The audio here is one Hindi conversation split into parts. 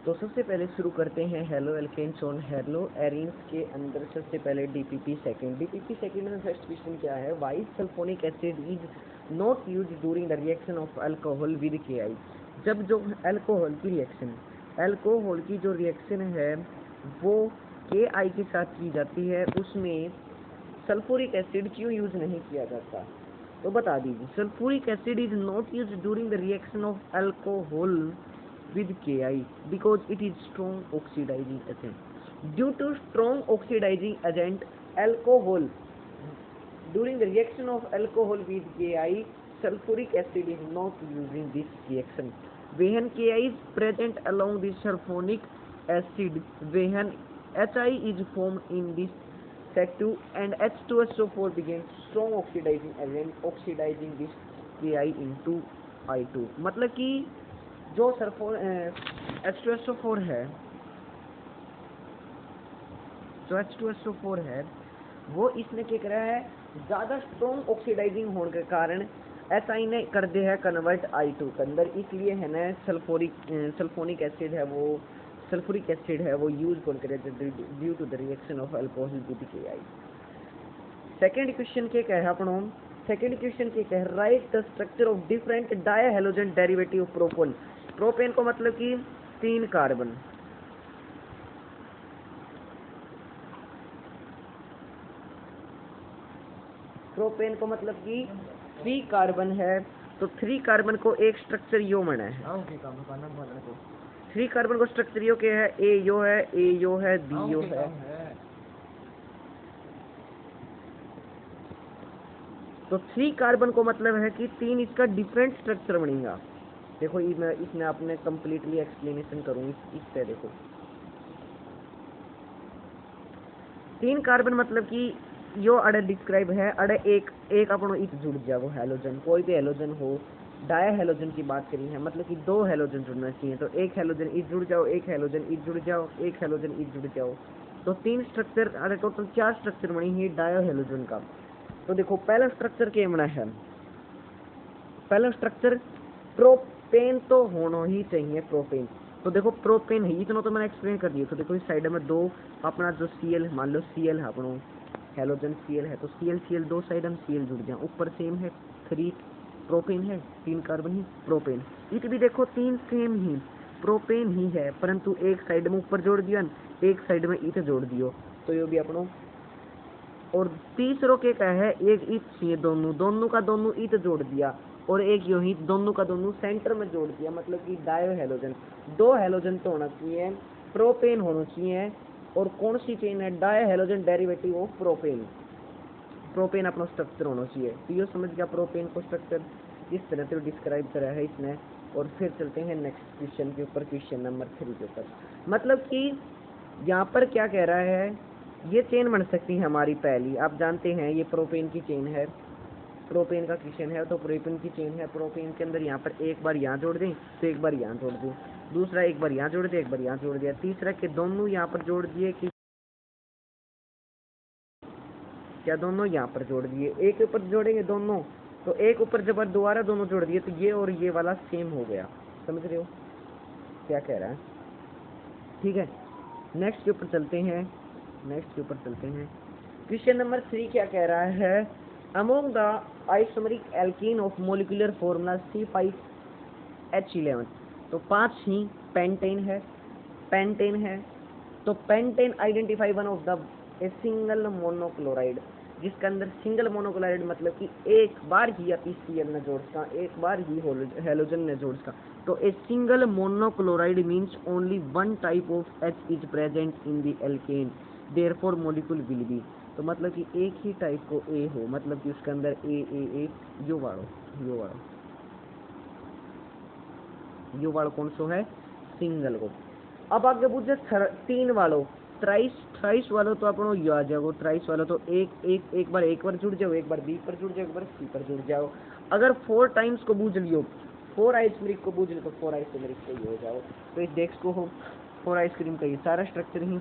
तो सबसे पहले शुरू करते हैं haloalkanes and haloarenes के अंदर सबसे पहले डीपीपी सेकेंड में फर्स्ट क्वेश्चन क्या है, why sulphonic acid is not use during the reaction of alcohol with KI। जब जो अल्कोहल की जो रिएक्शन है वो KI के साथ की जाती है, उसमें सल्फ्यूरिक एसिड क्यों यूज नहीं किया जाता। तो बता दीजिए, sulphuric acid is not use during the reaction of alcohol with KI because it is strong oxidizing agent. Due to strong oxidizing agent alcohol, during the reaction of alcohol with KI, sulfuric acid is not using this reaction. When KI is present along the sulfonic acid, when HI is formed in this Sec2 and H2SO4 begins strong oxidizing agent oxidizing this KI into I2। मतलब कि जो H2SO4 है, वो इसने क्या करा है, ज़्यादा स्ट्रॉन्ग ऑक्सीडाइजिंग होने के कारण SI ने कर दिया है कन्वर्ट I2 के अंदर, इसलिए है ना सल्फोनिक एसिड है वो सल्फ्यूरिक एसिड है वो यूज कौन करे due to the reaction of alcohol with KI। Second question के कह अपनों write the structure of different dihalogen derivative propane. Propane को मतलब कि 3 कार्बन, प्रोपेन को मतलब कि 3 कार्बन है, तो 3 कार्बन को एक स्ट्रक्चर यो बना है। 3 कार्बन को स्ट्रक्चर यो क्या है, ए यो है बी यो है। तो 3 कार्बन को मतलब है कि 3 इसका डिफरेंट स्ट्रक्चर बनेगा। देखो इसमें आपने कंप्लीटली एक्सप्लेनेशन करूँ इस पे। देखो 3 कार्बन मतलब कि यो अड़े डिस्क्राइब है, अड़े एक अपनो इत जुड़ जाओ हेलोजन, कोई भी हेलोजन हो, डाया हेलोजन की बात करी है, मतलब कि 2 हेलोजन जुड़ना चाहिए, तो एक हेलोजन इत जुड़ जाओ, एक हेलोजन इत जुड़ जाओ, एक हेलोजन इत जुड़ जाओ, तो 3 स्ट्रक्चर, अरे टोटल 4 स्ट्रक्चर बनी है डाया हेलोजन का। तो देखो पहला स्ट्रक्चर क्या बना है, पहला स्ट्रक्चर प्रोपेन तो होना ही चाहिए, प्रोपेन। तो देखो प्रोपेन है, इतना तो मैंने एक्सप्लेन कर दिया। तो देखो इस साइड में 2 अपना जो Cl, मान लो Cl है अपनो हेलोजन Cl है, तो Cl 2 साइड हम Cl जुड़ जाए, ऊपर सेम है 3 प्रोपेन है, 3 कार्बन ही प्रोपेन। इत भी देखो 3 सेम ही प्रोपेन ही है, परंतु एक साइड में ऊपर जोड़ दिया, एक साइड में इत जोड़ दियो, तो ये भी अपनो। और तीसरो के क्या है, एक इत चाहिए, दोनों का दोनों इत जोड़ दिया, और एक यो ही दोनों का दोनों सेंटर में जोड़ दिया, मतलब कि डायो हेलोजन। 2 हेलोजन तो होना चाहिए, प्रोपेन होना चाहिए, और कौन सी चेन है, डायो हेलोजन डेरिवेटिव ऑफ प्रोपेन अपना स्ट्रक्चर होना चाहिए। तो ये समझ गया प्रोपेन को स्ट्रक्चर इस तरह से डिस्क्राइब करा है इसने। और फिर चलते हैं नेक्स्ट क्वेश्चन के ऊपर, क्वेश्चन नंबर 3 के ऊपर। मतलब कि यहाँ पर क्या कह रहा है, ये चेन बन सकती है हमारी पहली, आप जानते हैं ये प्रोपेन की चेन है, प्रोपेन का क्वेश्चन है, तो प्रोपेन की चेन है। प्रोपेन के अंदर यहाँ पर एक बार यहाँ जोड़ दें तो एक बार यहाँ जोड़ दें, दूसरा एक बार यहाँ जोड़ दिया, एक बार यहाँ जोड़ दिया, तीसरा के दोनों यहाँ पर जोड़ दिए कि क्या दोनों यहाँ पर जोड़ दिए, एक ऊपर जोड़ेंगे दोनों, तो एक ऊपर जब दोबारा दोनों जोड़ दिए तो ये और ये वाला सेम हो गया। समझ रहे हो क्या कह रहा है? ठीक है, नेक्स्ट के ऊपर चलते हैं। क्वेश्चन नंबर 3 क्या कह रहा है, among the isomeric alkene of molecular formula C5H11। तो 5 ही पेंटेन है, तो pentane identify one of the a single monochloride, जिसके अंदर सिंगल मोनोक्लोराइड मतलब कि एक बार ही अति Cl ने जोड़ का, एक बार ही हेलोजन ने जोड़ का। तो a single monochloride means only one type of H is present in the alkene, therefore molecule will be. तो मतलब कि एक ही टाइप को A हो, मतलब कि उसके अंदर ए यो वालों कौन सो है, सिंगल को। अब आगे पूछे 3 वालों, ट्राइस वालों, तो अपनो यो आ जाओ, ट्राइस वालों तो एक बार जुड़ जाओ, एक बार बी पर जुड़ जाओ, एक बार सी पर जुड़ जाओ। अगर 4 टाइम्स को बूझ लियो, 4 आइसोमेरिक को बूझ लियो, तो 4 आइसोमेरिक से ही हो जाओ। तो इस डेस्क को हो 4 आइसक्रीम का, ये सारा स्ट्रक्चर ही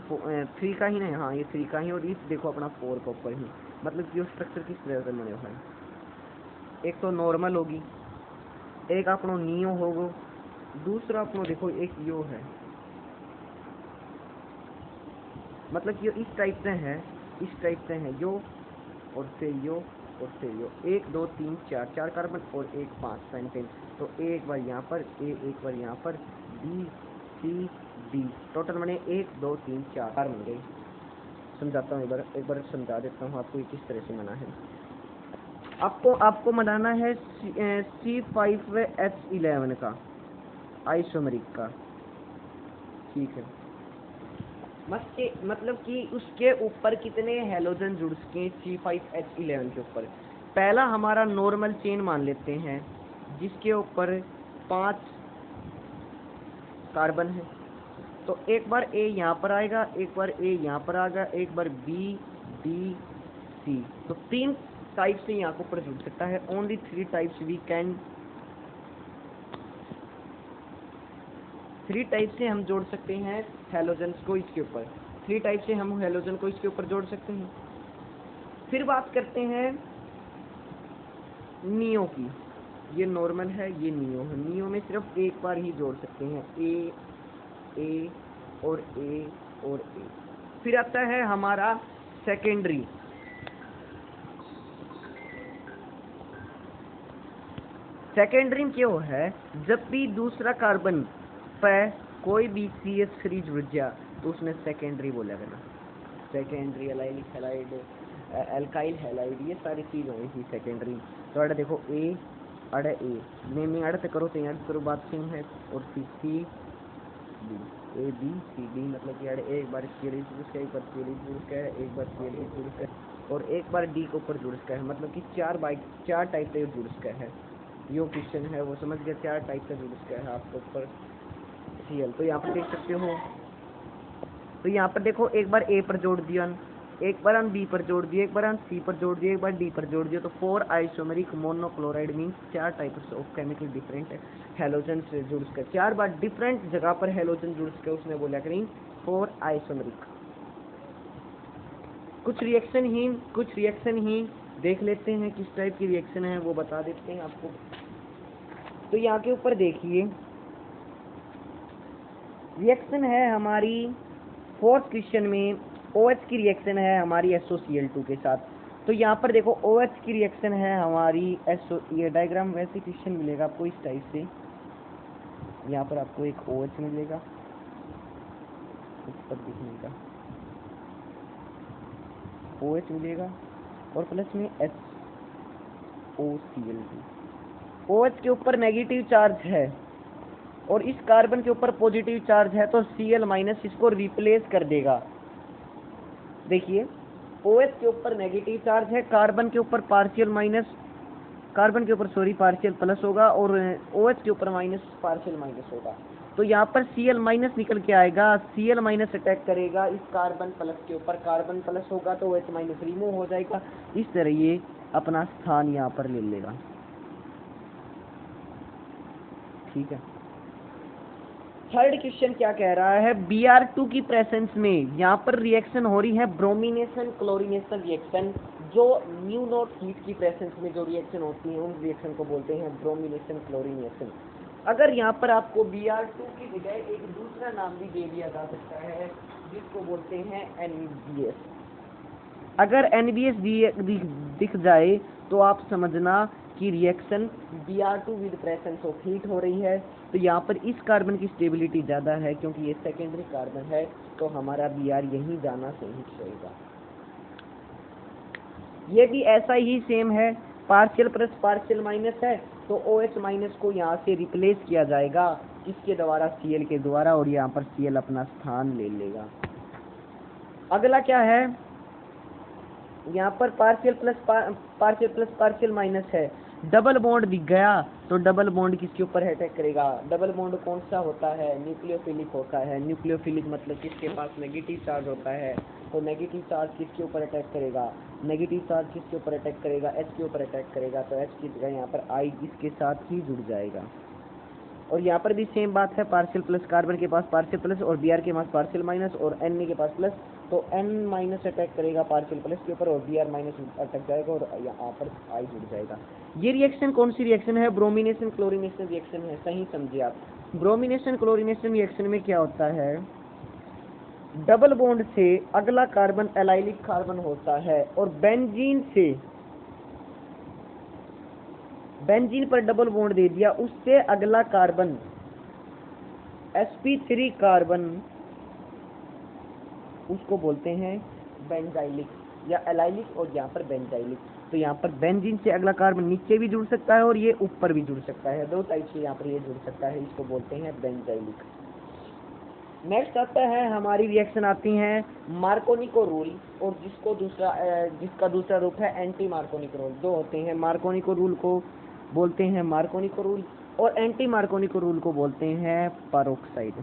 3 का ही ना, हाँ ये 3 का ही, और इस देखो अपना 4 का ऊपर ही, मतलब कि स्ट्रक्चर किस तरह से बने हुए हैं। एक तो नॉर्मल होगी, एक अपनो नियो होगो, दूसरा अपनो देखो एक यो है, मतलब कि इस टाइप से है, इस टाइप से है, यो और फिर यो और फिर यो, 1 2 3 4 कार्बन और 1 5 पेंटेन। तो एक बार यहाँ पर एक बार यहाँ पर बी सी डी, टोटल बने 1 2 3 4 बन गए। समझाता हूँ एक बार समझा देता हूँ आपको ये किस तरह से बना है। आपको बनाना है C5H11 का आइसोमरिक का, ठीक है। मतलब कि उसके ऊपर कितने हैलोजन जुड़ सके C5H11 के ऊपर। पहला हमारा नॉर्मल चेन मान लेते हैं जिसके ऊपर 5 कार्बन है। तो एक बार A यहाँ पर आएगा, एक बार A यहाँ पर आएगा, एक बार B D C। तो 3 टाइप से यहाँ के ऊपर जुड़ सकता है। Only 3 types we can, 3 type से हम जोड़ सकते हैं हैलोजन को इसके ऊपर, 3 टाइप से हम हैलोजन को इसके ऊपर जोड़ सकते हैं। फिर बात करते हैं नियो की। ये नॉर्मल है, ये नियो है। नियो में सिर्फ एक बार ही जोड़ सकते हैं, ए और ए और ए। फिर आता है हमारा सेकेंडरी। सेकेंडरी क्यों है, जब भी दूसरा कार्बन पर कोई भी CH3 जुड़ गया तो उसमें सेकेंडरी बोला गया। Secondary allylic halide, alkyl halide, ये सारी चीज होगी सेकेंडरी। तो अड़े देखो ए, अड़े ए नेमिंग अड़े करो तो याद करो, बात सेम है। और फिर C D, A B C D, मतलब कि अड़े एक बार सीरीज जुड़ का, एक बार सीरीज जुड़ का है, एक बार सीरीज जुड़ का और एक बार डी के ऊपर जुड़ का है। मतलब कि 4 टाइप से जुड़ का है। यो क्वेश्चन है वो समझ गया, 4 टाइप का जुड़ का है आपके ऊपर Cl। तो यहाँ पर देख सकते हो, तो यहाँ पर देखो एक बार ए पर जोड़ दिया, एक बार हम बी पर जोड़ दिए, एक बार हम सी पर जोड़ दिए, एक बार डी पर जोड़ दिया। तो 4 isomeric monochloride means 4 types of chemical different halogen से जुड़ कर, 4 बार डिफरेंट जगह पर हैलोजन जुड़ कर उसमें बोला करें 4 आइसोमेरिक। कुछ रिएक्शन ही देख लेते हैं किस टाइप की रिएक्शन है वो बता देते हैं आपको। तो यहाँ के ऊपर देखिए रिएक्शन है हमारी 4th क्वेश्चन में OH की रिएक्शन है हमारी SOCl2 के साथ। तो यहाँ पर देखो OH की रिएक्शन है हमारी ये डायग्राम वैसे क्वेश्चन मिलेगा आपको इस टाइप से। यहाँ पर आपको एक OH मिलेगा ऊपर दिखने का, OH मिलेगा और प्लस में SOCl2। OH के ऊपर नेगेटिव चार्ज है और इस कार्बन के ऊपर पॉजिटिव चार्ज है, तो Cl- इसको रिप्लेस कर देगा। देखिए OH के ऊपर नेगेटिव चार्ज है, कार्बन के ऊपर पार्शियल प्लस होगा और OH के ऊपर पार्शियल माइनस होगा। तो यहाँ पर Cl- निकल के आएगा, Cl- अटैक करेगा इस कार्बन प्लस के ऊपर, कार्बन प्लस होगा तो OH- रिमूव हो जाएगा। इस तरह ये अपना स्थान यहाँ पर ले लेगा, ठीक है। थर्ड क्वेश्चन क्या कह रहा है, Br2 की प्रेजेंस में यहाँ पर रिएक्शन हो रही है ब्रोमिनेशन क्लोरीनेशन रिएक्शन। जो न्यू नोट हीट की प्रेजेंस में जो रिएक्शन होती है उन रिएक्शन को बोलते हैं ब्रोमिनेशन क्लोरीनेशन। अगर यहाँ पर आपको Br2 की जगह एक दूसरा नाम भी दे दिया जा सकता है जिसको बोलते हैं NBS। अगर NBS दिख जाए तो आप समझना कि reaction Br2 with presence of heat हो रही है। तो यहाँ पर इस कार्बन की स्टेबिलिटी ज़्यादा है क्योंकि ये सेकेंडरी कार्बन है, तो हमारा Br यहीं जाना सही रहेगा। ये भी ऐसा ही सेम है, पार्शियल प्लस पार्शियल माइनस है, तो OH- को यहाँ से रिप्लेस किया जाएगा किसके द्वारा, Cl के द्वारा, और यहाँ पर Cl अपना स्थान ले लेगा। अगला क्या है, यहाँ पर पार्शियल प्लस पार्शियल माइनस है, डबल बॉन्ड दिख गया तो डबल बॉन्ड किसके ऊपर अटैक करेगा। डबल बॉन्ड कौन सा होता है, न्यूक्लियोफिलिक होता है। न्यूक्लियोफिलिक मतलब किसके पास नेगेटिव चार्ज होता है, तो नेगेटिव चार्ज किसके ऊपर अटैक करेगा, नेगेटिव चार्ज किसके ऊपर अटैक करेगा, H के ऊपर अटैक करेगा। तो H की जगह यहाँ पर I इसके साथ ही जुड़ जाएगा। और यहाँ पर भी सेम बात है, पार्शियल प्लस कार्बन के पास पार्शियल प्लस और Br के पास पार्शियल माइनस और Na के पास प्लस, तो N- अटैक करेगा पार्शियल प्लस के ऊपर और Br- अटैक जाएगा और यहाँ पर I जुड़ जाएगा। ये रिएक्शन कौन सी रिएक्शन है, ब्रोमिनेशन क्लोरीनेशन रिएक्शन है। सही समझिए आप, ब्रोमिनेशन क्लोरीनेशन रिएक्शन में क्या होता है, डबल बॉन्ड से अगला कार्बन एलाइलिक कार्बन होता है, और बेंजीन पर डबल बॉन्ड दे दिया, उससे अगला कार्बन sp3 कार्बन, उसको बोलते हैं बेंजाइलिक या एलाइलिक, और यहाँ पर बेंजाइलिक। तो यहाँ पर बेंजीन से अगला कार्बन नीचे भी जुड़ सकता है और ये ऊपर भी जुड़ सकता है, दो टाइप से यहाँ पर ये जुड़ सकता है, इसको बोलते हैं बेंजाइलिक। नेक्स्ट आता है, हमारी रिएक्शन आती है मार्कोनिको रूल, और जिसका दूसरा रूप है एंटी मार्कोनिको रूल। दो होते हैं, मार्कोनिको रूल को बोलते हैं मार्कोनिको रूल, और एंटी मार्कोनिको रूल को बोलते हैं पेरोक्साइड।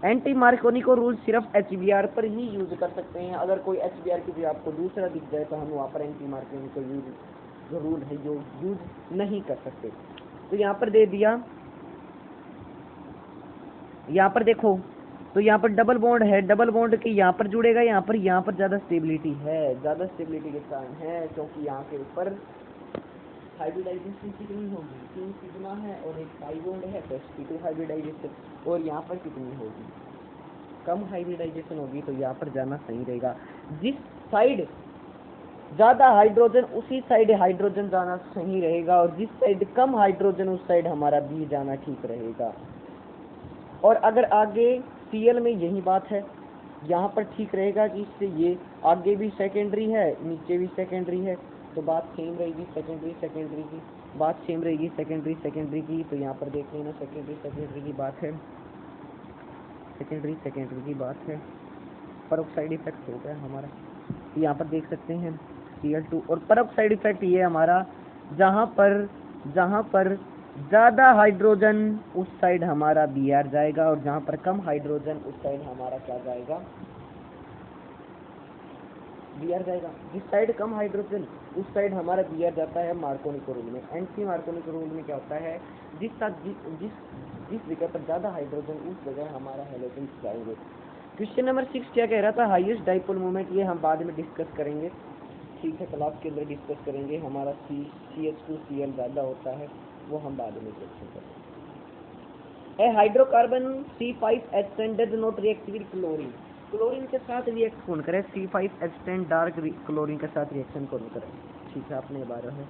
एंटी मार्कोनिको रूल सिर्फ HBr पर ही यूज कर सकते हैं। अगर कोई HBr की जगह आपको दूसरा दिख जाए तो हम वहाँ पर एंटी मार्कोनिको जो रूल है जो यूज नहीं कर सकते। तो यहाँ पर दे दिया, यहाँ पर देखो, तो यहाँ पर डबल बॉन्ड है, डबल बॉन्ड के यहाँ पर जुड़ेगा, यहाँ पर ज़्यादा स्टेबिलिटी है, ज़्यादा स्टेबिलिटी के कारण है क्योंकि यहाँ के ऊपर हाइब्रिडाइजेशन कितनी होगी, 3 सिग्मा है और एक पाई बॉन्ड है, तो sp2 हाइब्रिडाइजेशन। और यहाँ पर कितनी होगी, कम हाइब्रिडाइजेशन होगी, तो यहाँ पर जाना सही रहेगा। जिस साइड ज़्यादा हाइड्रोजन उसी साइड हाइड्रोजन जाना सही रहेगा, और जिस साइड कम हाइड्रोजन उस साइड हमारा बी जाना ठीक रहेगा। और अगर आगे Cl में यही बात है, यहाँ पर ठीक रहेगा कि इससे ये आगे भी सेकेंडरी है नीचे भी सेकेंडरी है, तो बात सेम रहेगी सेकेंडरी की, बात सेम रहेगी सेकेंडरी की। तो यहाँ पर देख लेना सेकेंडरी की बात है, सेकेंडरी की बात है। पेरोक्साइड इफेक्ट हो गया हमारा, यहाँ पर देख सकते हैं Cl2, और पेरोक्साइड इफेक्ट ये हमारा जहाँ पर ज़्यादा हाइड्रोजन उस साइड हमारा Br जाएगा, और जहाँ पर कम हाइड्रोजन उस साइड हमारा क्या जाएगा, Br जाएगा। जिस साइड कम हाइड्रोजन उस साइड हमारा Br जाता है मार्कोनिको रूल में। एंटी मार्कोनिको रूल में क्या होता है, जिस जगह पर ज़्यादा हाइड्रोजन उस जगह हमारा हेलोजन जाएंगे। क्वेश्चन नंबर 6 क्या कह रहा था, हाईएस्ट डाइपोल मोमेंट, ये हम बाद में डिस्कस करेंगे, ठीक है, क्लास के अंदर डिस्कस करेंगे। हमारा CH2Cl ज़्यादा होता है, वो हम बाद में डिस्कस करेंगे। A hydrocarbon C5H10 does not react with chlorine, chlorine के साथ रिएक्ट कौन करे, C5H10 डार्क क्लोरीन के साथ रिएक्शन कौन करे, ठीक है, आपने 12 है।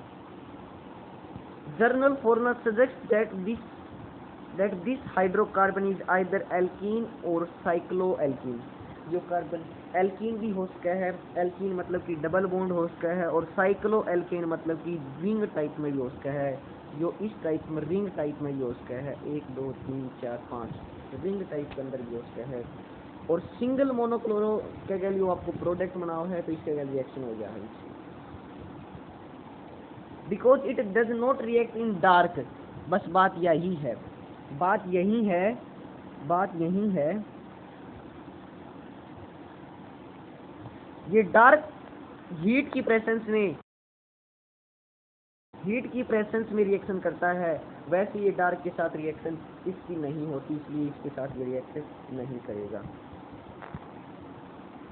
Journal farmer suggest that this hydrocarbon is either alkene or cycloalkene। जो कार्बन एल्कीन भी हो सकता है, एल्कीन मतलब कि डबल बॉन्ड हो सकता है, और साइक्लो एल्केन मतलब कि रिंग टाइप में भी हो सकता है, जो इस टाइप में रिंग टाइप में भी हो सकता है, 1 2 3 4 5 रिंग टाइप के अंदर भी हो सकता है। और सिंगल मोनोक्लोरो का गैल्यू आपको प्रोडक्ट बनाओ है तो इसका रिएक्शन हो गया है, because it does not react in dark. बस बात यही है, बात यही है, ये डार्क हीट की प्रेजेंस में रिएक्शन करता है, वैसे ये डार्क के साथ रिएक्शन इसकी नहीं होती, इसलिए इसके साथ ये रिएक्शन नहीं करेगा।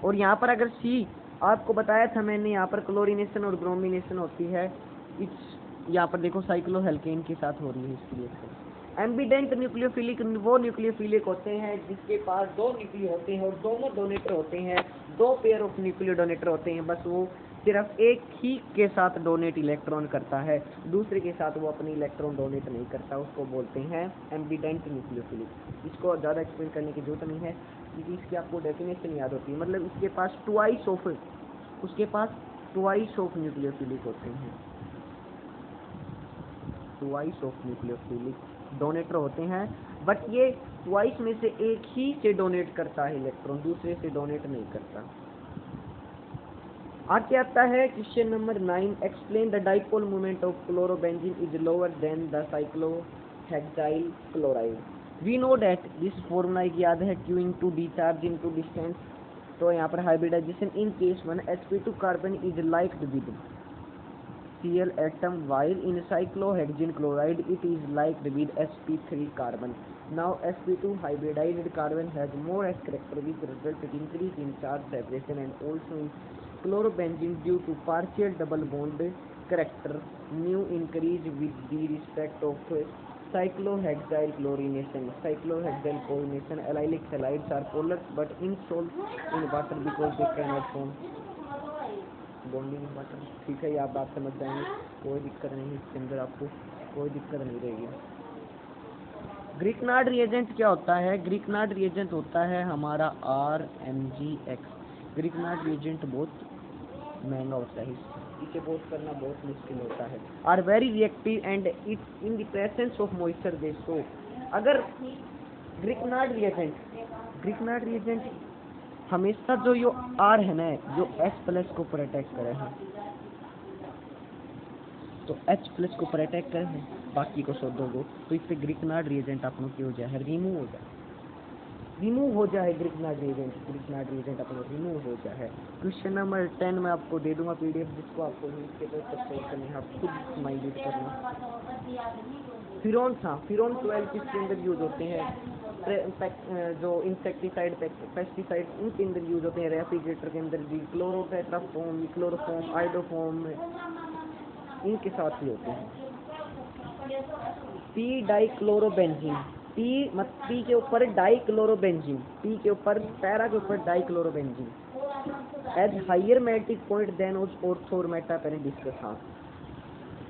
और यहाँ पर अगर C आपको बताया था मैंने, यहाँ पर क्लोरीनेशन और ब्रोमिनेशन होती है, यहाँ पर देखो साइक्लोहेल्केन के साथ हो रही है इसकी रिएक्शन। एम्बिडेंट न्यूक्लियोफिलिक वो न्यूक्लियोफिलिक होते हैं जिसके पास 2 न्यूक्लियो होते हैं और दोनों डोनेटर होते हैं, 2 पेयर ऑफ न्यूक्लियो डोनेटर होते हैं, बस वो सिर्फ एक ही के साथ डोनेट इलेक्ट्रॉन करता है, दूसरे के साथ वो अपनी इलेक्ट्रॉन डोनेट नहीं करता, उसको बोलते हैं एम्बिडेंट न्यूक्लियोफिलिक। इसको ज़्यादा एक्सप्लेन करने की जरूरत नहीं है क्योंकि इसकी आपको डेफिनेशन याद होती है, मतलब इसके पास ट्वाइस ऑफ न्यूक्लियोफिलिक होते हैं, ट्वाइस ऑफ न्यूक्लियोफिलिक डोनेटर होते हैं, बट ये ट्वाइस में से एक ही से डोनेट करता है इलेक्ट्रॉन, दूसरे से डोनेट नहीं करता। आगे आता है question number 9, explain the dipole moment of chlorobenzene is lower than the cyclohexyl chloride. We know that this formula याद है, queuing to discharge into distance. तो यहाँ पर hybridization in case 1 sp2 carbon is liked with Cl atom, while in cyclohexene chloride it is liked with sp3 carbon. Now sp2 hybridized carbon has more S character which results in increase in charge separation and also in chlorobenzene due to partial double bond character. Mu increase with the respect of cyclohexyl chlorination. Cyclohexyl chlorination allylic halides are polar but insoluble in water because they cannot form bonding in water. ठीक है, ये आप बात समझ जाएंगे, कोई दिक्कत नहीं, इसके अंदर आपको कोई दिक्कत नहीं रहेगी। ग्रिकनार्ड रिएजेंट क्या होता है? ग्रिकनार्ड रिएजेंट होता है हमारा RMgX। ग्रिकनार्ड रिएजेंट बहुत महंगा होता है, इसे बहुत करना बहुत मुश्किल होता है। Are very reactive and it in the presence of moisture they show. अगर ग्रिकनार्ड रिएजेंट हमेशा जो यो R है ना, जो H+ को ऊपर अटैक करे हैं, तो H+ को ऊपर अटैक करे हैं, बाकी को सोडो को, तो इससे ग्रिकनार्ड रिएजेंट अपनों की हो जाए, रिमूव हो जाए ग्रिकनार्ड रिएजेंट अपना रिमूव हो जाए। क्वेश्चन नंबर 10 में आपको दे दूंगा PDF, जिसको आपको इसके पर सपोर्ट करने हैं, आप खुद माइंडेड करना। फिरॉन था, फिरॉन 12 किसके अंदर यूज होते हैं? जो इंसेक्टिसाइड पेस्टिसाइड इनके अंदर यूज होते हैं, रेफ्रिजरेटर के अंदर भी, क्लोरोटेट्राफॉर्म, क्लोरोफॉर्म, आइडोफॉर्म इनके साथ ही होते हैं। पी डाइक्लोरोबेंजीन, पी के ऊपर डाइक्लोरोबेंजीन, पी के ऊपर पैरा के ऊपर dichlorobenzene as higher melting point than ortho meta parent discuss. हाँ,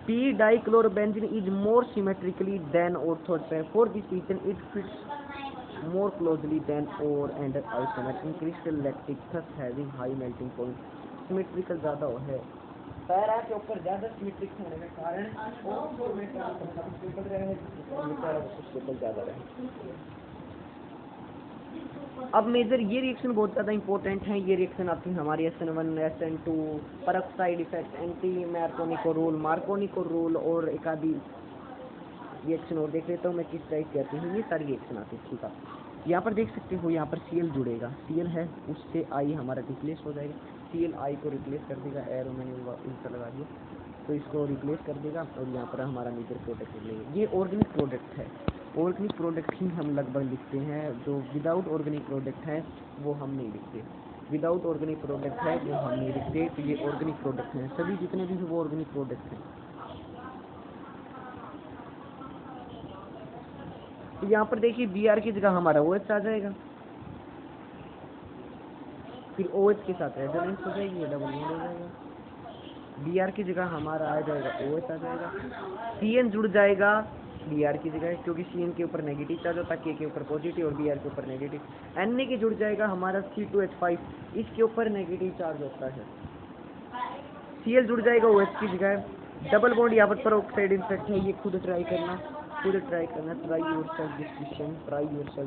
p dichlorobenzene is more symmetrically than ortho, for this reason it fits more closely than or and isomer in crystal lattice thus having high melting point. Symmetrical ज़्यादा है, पैरा के ऊपर ज़्यादा सिमेट्रिक होने के कारण ऑर्थो मेटा स्टेबल रहे, स्टेबल ज़्यादा रहे। अब मेजर ये रिएक्शन बहुत ज़्यादा इंपॉर्टेंट है, ये रिएक्शन आती है हमारी SN1, SN2, peroxide effect, anti Markovnikov rule और एक आदि रिएक्शन और देख लेता हूँ मैं किस टाइप की आती है। ये सारी रिएक्शन आती है, ठीक है। यहाँ पर देख सकते हो, यहाँ पर Cl जुड़ेगा, Cl है, उससे I हमारा रिप्लेस हो जाएगा, Cl I को रिप्लेस कर देगा, एरो मैंने इनका लगा दिया, तो इसको रिप्लेस कर देगा और यहाँ पर हमारा मेजर प्रोडक्ट मिलेगा। ये ऑर्गेनिक प्रोडक्ट है, ऑर्गेनिक प्रोडक्ट ही हम लगभग लिखते हैं, जो विदाउट ऑर्गेनिक प्रोडक्ट है वो हम नहीं लिखते, विदाउट ऑर्गेनिक प्रोडक्ट है वो हम नहीं लिखते, तो ये ऑर्गेनिक प्रोडक्ट हैं, सभी जितने भी वो ऑर्गेनिक प्रोडक्ट हैं। तो यहाँ पर देखिए Br की जगह हमारा OH आ जाएगा, फिर OH के साथ रेजोनेंस हो जाएगी, ये डबल बॉन्ड हो जाएगा। Br की जगह हमारा आ जाएगा OH आ जाएगा, Cn जुड़ जाएगा Br की जगह, क्योंकि Cn के ऊपर नेगेटिव चार्ज होता है, K के ऊपर पॉजिटिव और Br के ऊपर नेगेटिव। Na की जुड़ जाएगा हमारा C2H5, इसके ऊपर नेगेटिव चार्ज होता है। Cl जुड़ जाएगा OH की जगह, डबल बॉन्ड यहाँ पर ऑक्साइड इफेक्ट है, ये खुद ट्राई करना, ट्राई योरसेल्फ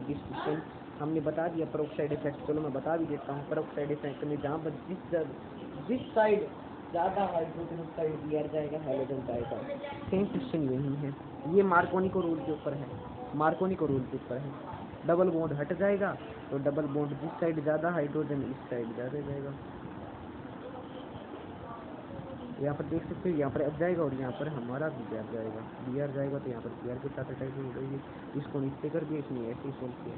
डिस्कशन। हमने बता दिया पेरोक्साइड इफेक्ट, चलो मैं बता भी देता हूँ। पेरोक्साइड इफेक्ट में जहाँ पर जिस साइड ज़्यादा हाइड्रोजन उस साइड Br जाएगा, हाइड्रोजन जाएगा। सेम क्वेश्चन यही है, ये मार्कोनिको रूल के ऊपर है, मार्कोनिको रूल के ऊपर है। डबल बॉन्ड हट जाएगा तो डबल बॉन्ड जिस साइड ज़्यादा हाइड्रोजन इस साइड ज़्यादा जाएगा। यहाँ पर देख सकते हो, यहाँ पर H जाएगा और यहाँ पर हमारा Br जाएगा, Br जाएगा तो यहाँ पर Br के साथ अटैक हो जाएगी, इसको नीचे कर दिया, इसने ऐसे ही सोल्व किया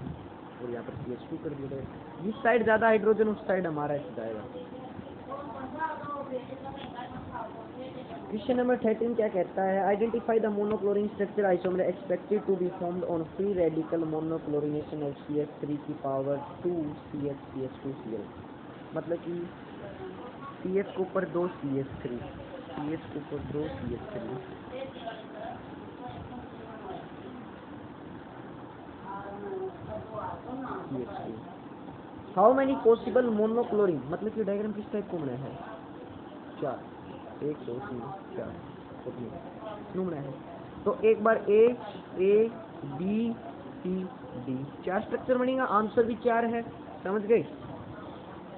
और यहाँ पर CH2 कर दिया जाएगा। जिस साइड ज़्यादा हाइड्रोजन उस साइड हमारा H जाएगा। क्वेश्चन नंबर 13 क्या कहता है? Identify the monochlorine structure isomer expected to be formed on free radical monochlorination of CH3 की पावर 2 CH2Cl। मतलब कि CH के ऊपर 2 CH3, CH के ऊपर 2 CH3। हाउ मैनी पॉसिबल मोनोक्लोरीन, मतलब कि डायग्राम किस टाइप को बनाया है? 4, 1 2 3 4 क्यों बनाया है? तो एक बार A B C D 4 structure बनेगा, आंसर भी 4 है, समझ गए?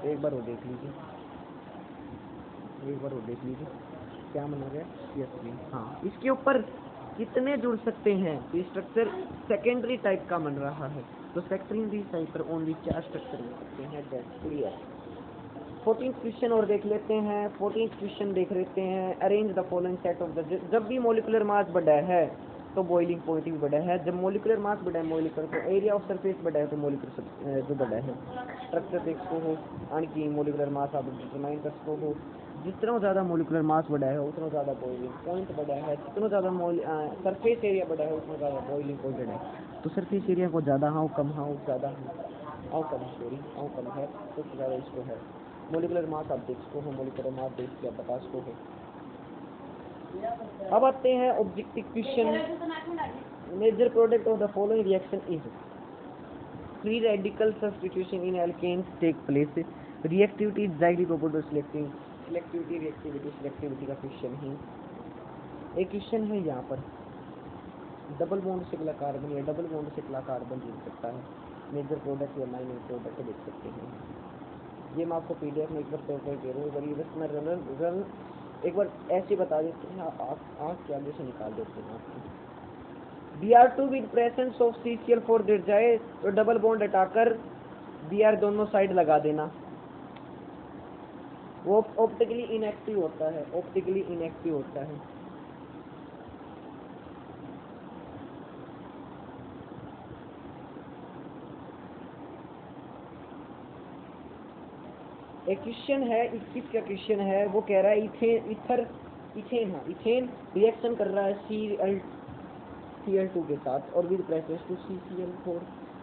एक बार वो देख लीजिए, क्या बना गया? CH3। हाँ, इसके ऊपर कितने जुड़ सकते हैं? तो स्ट्रक्चर सेकेंडरी टाइप का बन रहा है, तो सेकेंडरी टाइप पर ओनली 4 स्ट्रक्चर बन सकते हैं, दैट्स क्लियर। 14th क्वेश्चन और देख लेते हैं। 14th क्वेश्चन देख लेते हैं। Arrange the following set of the, जब भी मॉलिक्यूलर मास बढ़ा है तो बॉइलिंग पॉइंट भी बढ़ा है, जब मॉलिक्यूलर मास बढ़ा है मॉलिक्यूलर तो एरिया ऑफ सरफेस बढ़ा है तो मॉलिक्यूलर जो बढ़ा है स्ट्रक्चर देखो हो आणखी मॉलिक्यूलर मास आप डिटरमाइन करते हो, जितना ज़्यादा मोलिकुलर मास बढ़ा है उतना ज़्यादा बॉइलिंग पॉइंट बढ़ा है, जितना ज़्यादा सरफेस एरिया बढ़ा है उतना ज़्यादा बॉइलिंग पॉइंट है। तो सरफेस एरिया को ज़्यादा हाउ कम हाउ ज़्यादा हाउ कम हाउ कम है तो ज़्यादा इसको है। मोलिकुलर मास आप देख को हो, मोलिकुलर मास देख के आप बता को हो। अब आते हैं objective question. Major product of the following reaction is free radical substitution in alkanes take place, reactivity is directly proportional to selectivity reactivity selectivity का क्वेश्चन है। एक क्वेश्चन है यहाँ पर डबल बॉन्ड से अगला कार्बन या डबल बॉन्ड से अगला कार्बन जुड़ सकता है, मेजर प्रोडक्ट या माइनर प्रोडक्ट देख सकते हैं। ये मैं आपको पीडीएफ में एक बार तौर पर दे रहा हूँ, अगर ये बस मैं रन एक बार ऐसे बता देते हैं, आप के आगे से निकाल देते हैं। आपको Br2 with presence of CCl4 गिर जाए तो डबल बॉन्ड हटाकर Br दोनों साइड लगा देना, वो ऑप्टिकली इनएक्टिव होता है, ऑप्टिकली इनएक्टिव होता है। एक क्वेश्चन है 21 का क्वेश्चन है, वो कह रहा है इथेन रिएक्शन कर रहा है Cl2 के साथ और विद प्रेजेंस टू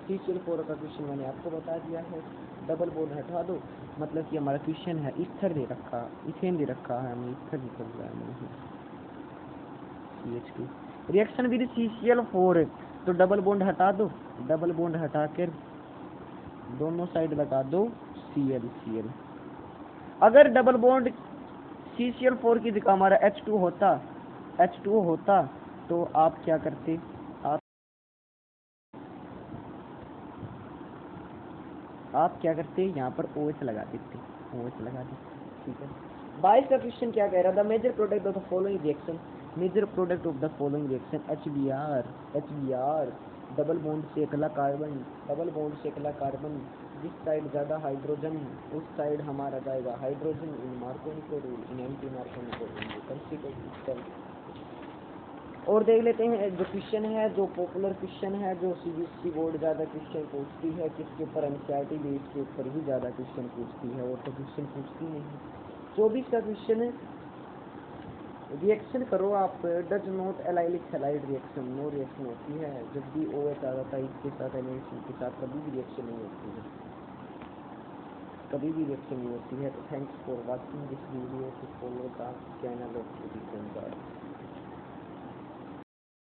CCl4 का क्वेश्चन मैंने आपको बता दिया है। डबल बॉन्ड हटा दो, मतलब कि हमारा क्वेश्चन है ईथर दे रखा, इथेन दे रखा है, हमें ईथर निकल रहा है CH2 रिएक्शन विद CCl4, तो डबल बॉन्ड हटा दो, डबल बॉन्ड हटा कर दोनों साइड लगा दो Cl। अगर डबल बॉन्ड CCl4 की जगह हमारा H2 होता तो आप क्या करते, आप क्या करते यहाँ पर OH लगा देते, ठीक है। 22 का क्वेश्चन क्या कह रहा था, major product of the following reaction, major product of the following reaction HBr double bond से अगला कार्बन, जिस साइड ज़्यादा हाइड्रोजन उस साइड हमारा जाएगा hydrogen in Markovnikov rule, in anti Markovnikov rule. और देख लेते हैं जो क्वेश्चन है, जो पॉपुलर क्वेश्चन है, जो CBSE बोर्ड ज़्यादा क्वेश्चन पूछती है, किसके ऊपर एनसीईआरटी बेस के ऊपर भी ज़्यादा क्वेश्चन पूछती है, और तो क्वेश्चन पूछती नहीं। 24 का क्वेश्चन है, रिएक्शन करो आप, does not allylic halide reaction, no reaction होती है जब भी OH आ जाता है इसके साथ, NH के साथ कभी भी रिएक्शन नहीं होती है, कभी भी रिएक्शन नहीं होती है। तो thanks for watching this video, to follow the channel of